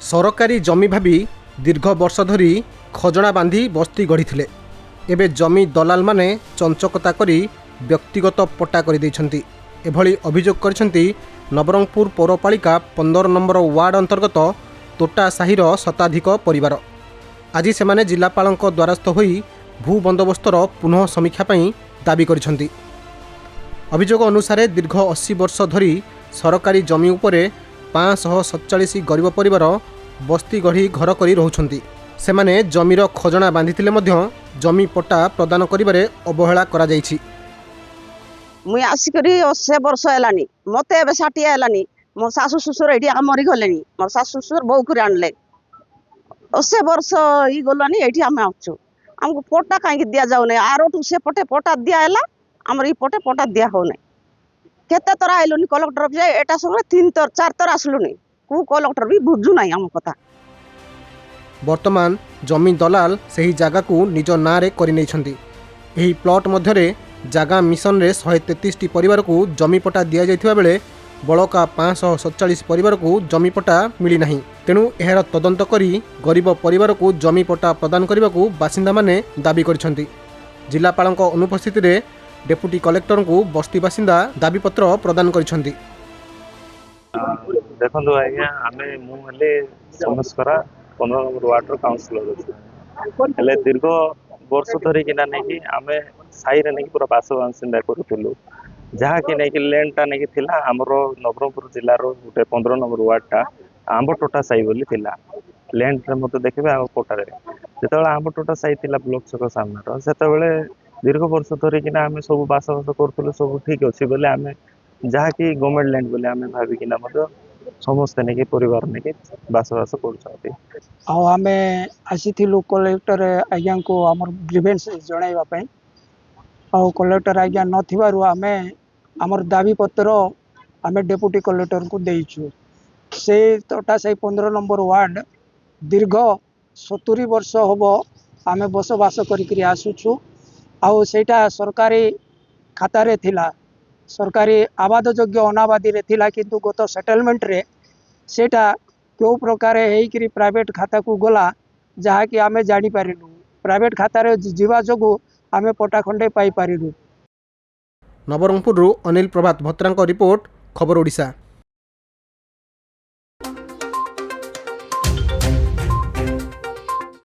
सरकारी जमी भावी दीर्घ वर्ष धरी खजना बांधी बस्ती गढ़ी एबे जमी दलाल माने चंचकता करी व्यक्तिगत पट्टा कर एभली अभियोग करछंती नवरंगपुर पौरपालिका 15 नंबर वार्ड अंतर्गत तोटा साहिर शताधिक परिवार। आज सेमाने जिलापालक द्वारस्थ होई भू बंदोबस्तर पुनः समीक्षा पई दाबी करछंती। अभियोग अनुसार दीर्घ 80 वर्ष धरी सरकारी जमी उपरे 547 गरीब परिवार बस्ती गढ़ी घर करी रहउछंती। सेमाने जमीर खजना बांधिथिले मध्य जमी पट्टा प्रदान करिबारे अवहेला करा जायछि। मुई आसिकरी 80 वर्ष हेलानी मते एबे 60 हेलानी मो सासु ससुर एठी मरि गलेनी मोर सासु ससुर बहु कर आनले 80 वर्ष ई गलानी एठी हम आछू हमको पट्टा काहे दिया जाउ नै आरोटू से पटे पट्टा दिया हैला हमर ई पटे पट्टा दिया हो नै केते तर आइलोनी कलेक्टर ऑफिस एटा संगे 3 तर 4 तर आसलुनी को कलेक्टर भी बुझु नै हम कथा। वर्तमान जमी दलाल सही जगह को निज नारे करि नैछंती। एही प्लॉट मध्यरे जागा मिशन रे 133 परिवार को जमी पट्टा दिया जायथिबा बेले बळका 547 परिवार को जमी पट्टा मिली नाही। तेणु एहार तदंत करी गरीब परिवार को जमी पट्टा प्रदान करने को बासिंदा माने दाबी करछंती। जिलापालक अनुपस्थिति रे डेप्यूटी कलेक्टर को बस्ती बासिंदा दाबी पत्र प्रदान करछंती। देखो आज्ञा आम मुझे समस्करा 15 नंबर वार्ड काउंसिलर अच्छे दीर्घ वर्ष धरिकिना नहीं आम साई नहीं पूरा बास बासिंदा करूँ जहाँकि नहीं लैंडटा नहीं थिला आमर नवरंगपुर जिलार गोटे 15 नंबर वार्डटा आंब टोटा साई बोली थिला लैंड मत देखिए आम कोटार जो आंब टोटा साई थिला ब्लॉक छक सामना से दीर्घ वर्ष धरिकिना आम सब बास बास करूँ सब ठीक अच्छे बोले आम जहाँकि गवर्नमेंट लैंड बोले आम भाविकिना समस्ते नहीं परिवार नहीं बासबास कर आसीलु कलेक्टर आज्ञा को आम ग्रीवेंस जनवाई कलेक्टर आज्ञा नथिबारु आमे आमर दाबी पत्र आमे डेप्यूटी कलेक्टर को देइछु। से तोटा से 15 नंबर वार्ड दीर्घ 70 वर्ष होबो आमे बसबास करिकरी आसुछु आउ सेटा सरकारी खाता रे थिला सरकारी आबाद योग्य अनाबादी रे थिला किंतु गत सेटलमेंट रे सेटा क्यों प्रकार हेकरी प्राइवेट खाता को गला जहा कि आमे जानी पारिलु प्राइवेट खाता रे जीवा जोगु आमे पट्टा खंडे पाई पारिलु। नवरंगपुर अनिल प्रभात भत्रांक रिपोर्ट खबर ओडिशा।